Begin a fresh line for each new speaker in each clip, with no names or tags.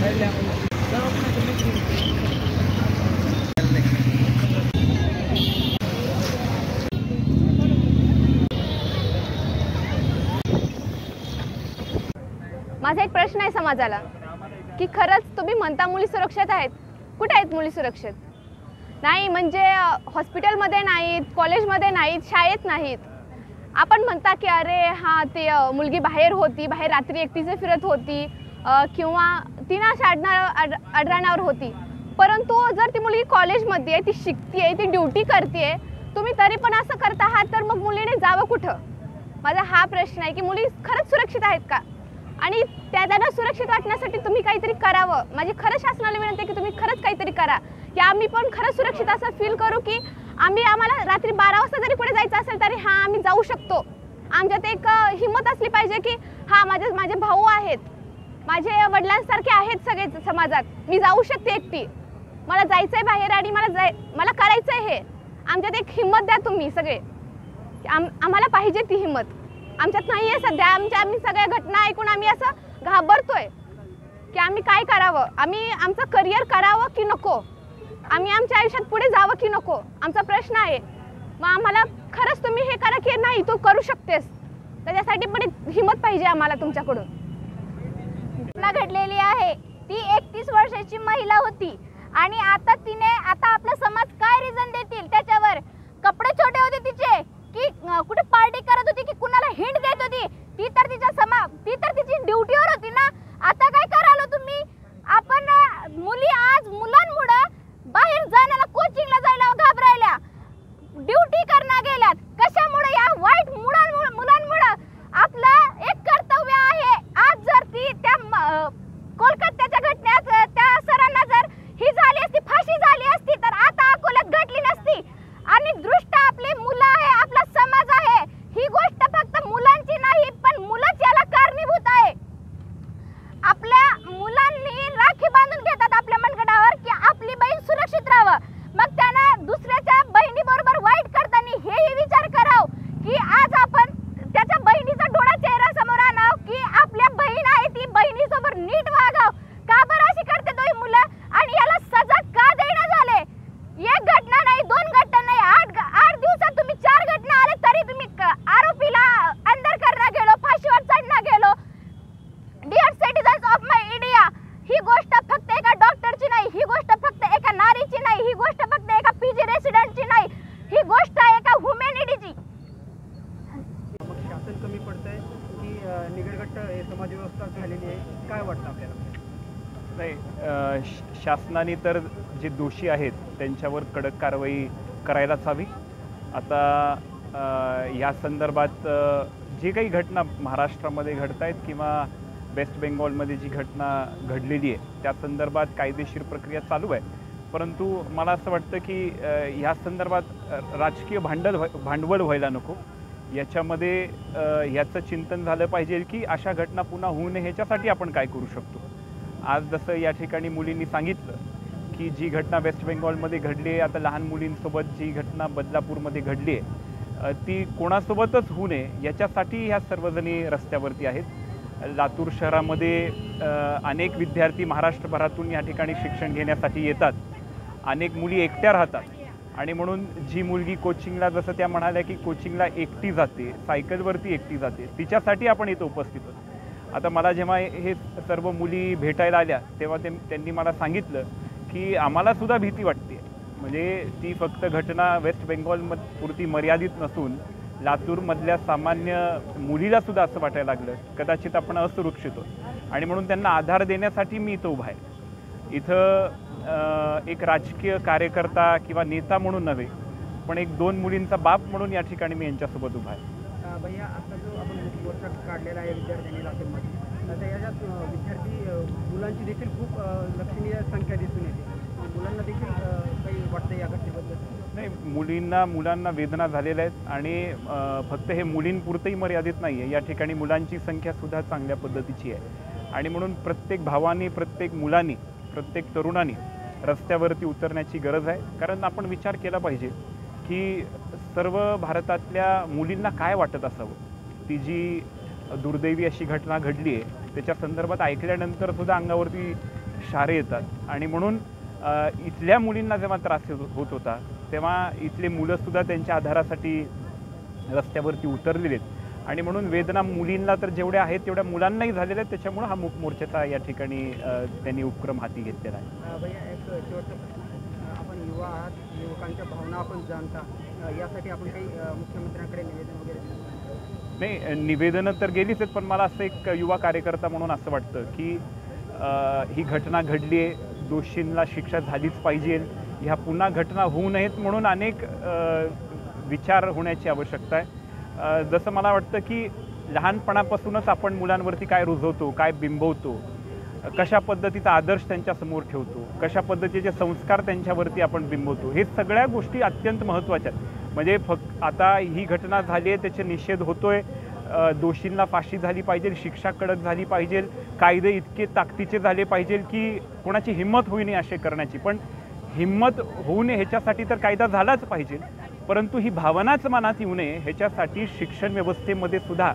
माझा एक प्रश्न आहे समाजाला की खरंच तुम्ही म्हणता मुली सुरक्षित आहेत, कुठे आहेत मुली सुरक्षित? नाही म्हणजे हॉस्पिटलमध्ये नाहीत, कॉलेजमध्ये नाहीत, शाळेत नाहीत. आपण म्हणता की अरे हां ती मुलगी बाहेर होती, बाहेर रात्री एकटीच फिरत होती किंवा तिनं अडराण्यावर होती. परंतु जर ती मुलगी कॉलेजमध्ये आहे, ती शिकते, ती ड्युटी करते, तुम्ही तरी पण असं करता आहात, तर मग मुलीने जावं कुठं? माझा हा प्रश्न आहे की मुली खरंच सुरक्षित आहेत का? आणि त्यांना सुरक्षित वाटण्यासाठी तुम्ही काहीतरी करावं. माझी खरंच शासनाला विनंती आहे की तुम्ही खरंच काहीतरी करा की आम्ही पण खरंच सुरक्षित असं फील करू की आम्हाला रात्री 12 वाजता जरी कुठे जायचं असेल तरी हां आम्ही जाऊ शकतो. आमच्यात एक हिंमत असली पाहिजे की हां माझे भाऊ आहेत, माझे वडिलांसारखे आहेत सगळे समाजात, मी जाऊ शकते एकटी, मला जायचं आहे बाहेर आणि मला करायचं आहे हे. आमच्यात एक हिंमत द्या तुम्ही सगळे. आम्हाला पाहिजे ती हिंमत. आमच्यात नाही आहे सध्या. आम्ही सगळ्या घटना ऐकून आम्ही असं घाबरतोय की आम्ही काय करावं, आम्ही आमचं करिअर करावं की नको, आम्ही आमच्या आयुष्यात पुढे जावं की नको, आमचा प्रश्न आहे. मग आम्हाला खरंच तुम्ही हे करा की नाही तू करू शकतेस, त्याच्यासाठी पण हिंमत पाहिजे आम्हाला तुमच्याकडून.
घटना घडलेली आहे, ती 31 वर्षाची महिला होती आणि आता आपला समाज काय रिझन देतील त्याच्यावर? कपडे छोटे होते तिचे की कुठे पार्टी करत होती की कुणाला हिंट देत होती? ती तर तिची ड्युटीवर होती ना. आता काय करालो तुम्ही? आपण मुलांमुळे बाहेर जाण्याला, कोचिंगला जायला घाबरायला, ड्युटी करणं गेल्यात. कशामुळे? या वाईट मुलांमुळे. आपलं एक कर्तव्य आहे. आज जर ती त्या कोलकात्याच्या घटनेत त्या सरांना जर ही झाली असती, फाशी झाली असती, तर आता अकोल्यात घडली नसती. आणि दृष्ट आपली मुलं आहे, आपला समाज आहे. ही गोष्ट फक्त मुलांची नाही पण मुलंच याला कारणीभूत आहे. आपल्या मुलांनी राखी बांधून घेतात आपल्या मनगटावर की आपली बहीण सुरक्षित राहावं. मग त्यांना दुसऱ्याच्या बहिणीबरोबर वाईट करताना हेही विचार करावं की आज आपण त्याच्या बहिणीचा डोळा चेहरा समोर आणावं की आपल्या बहीण आहे, ती बहिणीसोबत नीट वागावं. का बरं अशी करते तो मुलं? आणि याला सजा का देणं झाले? एक घटना नाही, 2 घटना नाही, 8 दिवसात तुम्ही 4 घटना आले तरी तुम्ही आरोपीला अंदर करणं गेलो, फाशीवर चढणं गेलो. Dear citizens of my India, ही गोष्ट फक्त एका डॉक्टरची नाही, ही गोष्ट फक्त एका नारीची नाही, ही गोष्ट फक्त एका पीजी रेसिडेंटची नाही, ही गोष्ट आहे एका ह्युमॅनिटीची.
शासन कमी पडतंय की निगडगट्ट समाज व्यवस्था झालेली आहे, काय वाटतं आपल्याला?
नाही, शासनाने तर जे दोषी आहेत त्यांच्यावर कडक कारवाई करायलाच हवी. आता या संदर्भात जे काही घटना महाराष्ट्रामध्ये घडत आहेत किंवा वेस्ट बेंगॉलमध्ये जी घटना घडलेली आहे त्या संदर्भात कायदेशीर प्रक्रिया चालू आहे. परंतु मला असं वाटतं की ह्या संदर्भात राजकीय भांडवल व्हायला नको. याच्यामध्ये ह्याचं चिंतन झालं पाहिजे की अशा घटना पुन्हा होऊ नये ह्याच्यासाठी आपण काय करू शकतो. आज जसं या ठिकाणी मुलींनी सांगितलं की जी घटना वेस्ट बेंगॉलमध्ये घडली आहे, आता लहान मुलींसोबत जी घटना बदलापूरमध्ये घडली आहे ती कोणासोबतच होऊ नये याच्यासाठी ह्या सर्वजणी रस्त्यावरती आहेत. लातूर शहरामध्ये अनेक विद्यार्थी महाराष्ट्रभरातून या ठिकाणी शिक्षण घेण्यासाठी येतात. अनेक मुली एकट्या राहतात आणि म्हणून जी मुलगी कोचिंगला, जसं त्या म्हणाल्या की कोचिंगला एकटी जाते, सायकलवरती एकटी जाते, तिच्यासाठी आपण इथं उपस्थित आहोत. आता मला जेव्हा हे सर्व मुली भेटायला आल्या तेव्हा त्यांनी मला सांगितलं की आम्हालासुद्धा भीती वाटते. म्हणजे ती फक्त घटना वेस्ट बेंगॉलपुरती मर्यादित नसून लातूरमधल्या सामान्य मुलीलासुद्धा असं वाटायला लागलं कदाचित आपण असुरक्षित आहोत. आणि म्हणून त्यांना आधार देण्यासाठी मी इथं उभा आहे. इथं एक राजकीय कार्यकर्ता किंवा नेता म्हणून नव्हे पण एक 2 मुलींचा बाप म्हणून या ठिकाणी मी यांच्यासोबत उभा आहे.
भैया, आता जो आपण मोर्चा काढलेला आहे विद्यार्थ्यांनी लातूरमध्ये, तर याच्यात विद्यार्थी मुलांची देखील खूप लक्षणीय संख्या दिसून येते. मुलांना देखील काही वाटतं या घटनेबद्दल?
नाही, मुलांना वेदना झालेल्या आहेत आणि फक्त हे मुलींपुरतंही मर्यादित नाही आहे. या ठिकाणी मुलांची संख्यासुद्धा चांगल्या पद्धतीची आहे आणि म्हणून प्रत्येक भावानी, प्रत्येक मुलांनी, प्रत्येक तरुणांनी रस्त्यावरती उतरण्याची गरज आहे. कारण आपण विचार केला पाहिजे की सर्व भारतातल्या मुलींना काय वाटत असावं. ती जी दुर्दैवी अशी घटना घडली आहे त्याच्या संदर्भात ऐकल्यानंतर सुद्धा अंगावरती इशारे येतात आणि म्हणून इथल्या मुलींना जेव्हा त्रास होत होता तेव्हा इथले मुलंसुद्धा त्यांच्या आधारासाठी रस्त्यावरती उतरलेले आहेत आणि म्हणून वेदना मुलींना तर जेवढ्या आहेत तेवढ्या मुलांनाही झालेल्या आहेत. त्याच्यामुळं हा मूक मोर्चाचा या ठिकाणी त्यांनी उपक्रम हाती घेतलेला आहे.
भैया एक शेवटचा प्रश्न, आपण युवा आहात, युवकांच्या भावना आपण जाणता, यासाठी आपण काही मुख्यमंत्र्यांकडे निवेदन वगैरे दिलं?
नाही, निवेदनं तर गेलीच आहेत, पण मला असं एक युवा कार्यकर्ता म्हणून असं वाटतं की ही घटना घडली आहे, दोषींना शिक्षा झालीच पाहिजे, ह्या पुन्हा घटना होऊ नयेत म्हणून अनेक विचार होण्याची आवश्यकता आहे. जसं मला वाटतं की लहानपणापासूनच आपण मुलांवरती काय रुजवतो, काय बिंबवतो, कशा पद्धतीचा आदर्श त्यांच्यासमोर ठेवतो, कशा पद्धतीचे संस्कार त्यांच्यावरती आपण बिंबवतो, हे सगळ्या गोष्टी अत्यंत महत्त्वाच्या आहेत. म्हणजे फक्त आता ही घटना झाली आहे, त्याचे निषेध होतोय, दोषींना फाशी झाली पाहिजे, शिक्षा कडक झाली पाहिजे, कायदे इतके ताकदीचे झाले पाहिजे की कोणाची हिंमत होई नये असे करण्याची. पण हिंमत होऊ नये ह्याच्यासाठी तर कायदा झालाच पाहिजे, परंतु ही भावनाच मनात येऊ नये ह्याच्यासाठी शिक्षण व्यवस्थेमध्ये सुद्धा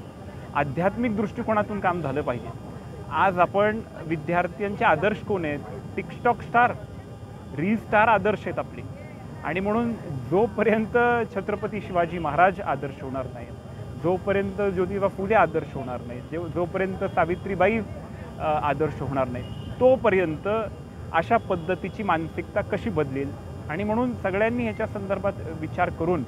आध्यात्मिक दृष्टिकोनातून काम झालं पाहिजे. आज आपण विद्यार्थ्यांचे आदर्श कोण आहेत? टिकटॉक स्टार, रील स्टार आदर्श आहेत आपले. आणि म्हणून जोपर्यंत छत्रपती शिवाजी महाराज आदर्श होणार नाही, जोपर्यंत ज्योतिबा फुले आदर्श होणार नाही, जोपर्यंत सावित्रीबाई आदर्श होणार नाही, तोपर्यंत अशा पद्धतीची मानसिकता कशी बदलेल? आणि म्हणून सगळ्यांनी ह्याच्या संदर्भात विचार करून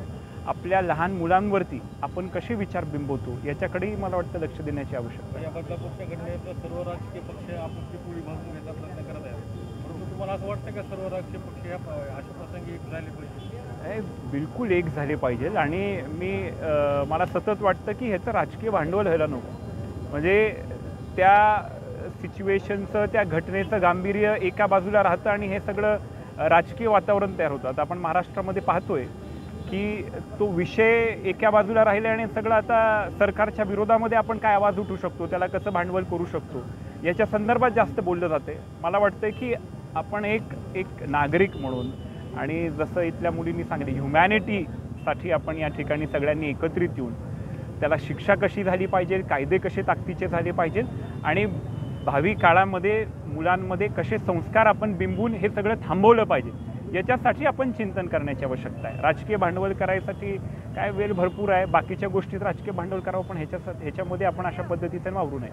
आपल्या लहान मुलांवरती आपण कसे विचार बिंबवतो याच्याकडेही मला वाटतं लक्ष देण्याची आवश्यकता आहे.
या बदलापूरच्या घटनेत सर्व राजकीय पक्ष आपली पोळी भाजून घ्यायचा प्रयत्न करत आहेत, परंतु तुम्हाला असं वाटतं का सर्व राजकीय पक्ष या अशा प्रसंगी एक झाले पाहिजे?
बिलकुल एक झाले पाहिजे. आणि मला सतत वाटतं की ह्याचं राजकीय भांडवल व्हायला नको. म्हणजे त्या सिच्युएशनचं, त्या घटनेचं गांभीर्य एका बाजूला राहतं आणि हे सगळं राजकीय वातावरण तयार होतं. आता आपण महाराष्ट्रामध्ये पाहतोय की तो विषय एका बाजूला राहिला आणि सगळं आता सरकारच्या विरोधामध्ये आपण काय आवाज उठवू शकतो, त्याला कसं भांडवल करू शकतो याच्या संदर्भात जास्त बोललं जाते. मला वाटतं की आपण एक नागरिक म्हणून, आणि जसं इथल्या मुलींनी सांगितलं, ह्युमॅनिटीसाठी आपण या ठिकाणी सगळ्यांनी एकत्रित येऊन त्याला शिक्षा कशी झाली पाहिजे, कायदे कसे ताकदीचे झाले पाहिजे आणि भावी काळामध्ये मुलांमध्ये कसे संस्कार आपण बिंबून हे सगळं थांबवलं पाहिजे, याच्यासाठी आपण चिंतन करण्याची आवश्यकता आहे. राजकीय भांडवल करायसाठी काय वेळ भरपूर आहे, बाकीच्या गोष्टीत राजकीय भांडवल करावं, पण ह्याच्यामध्ये आपण अशा पद्धतीने वावरू नये.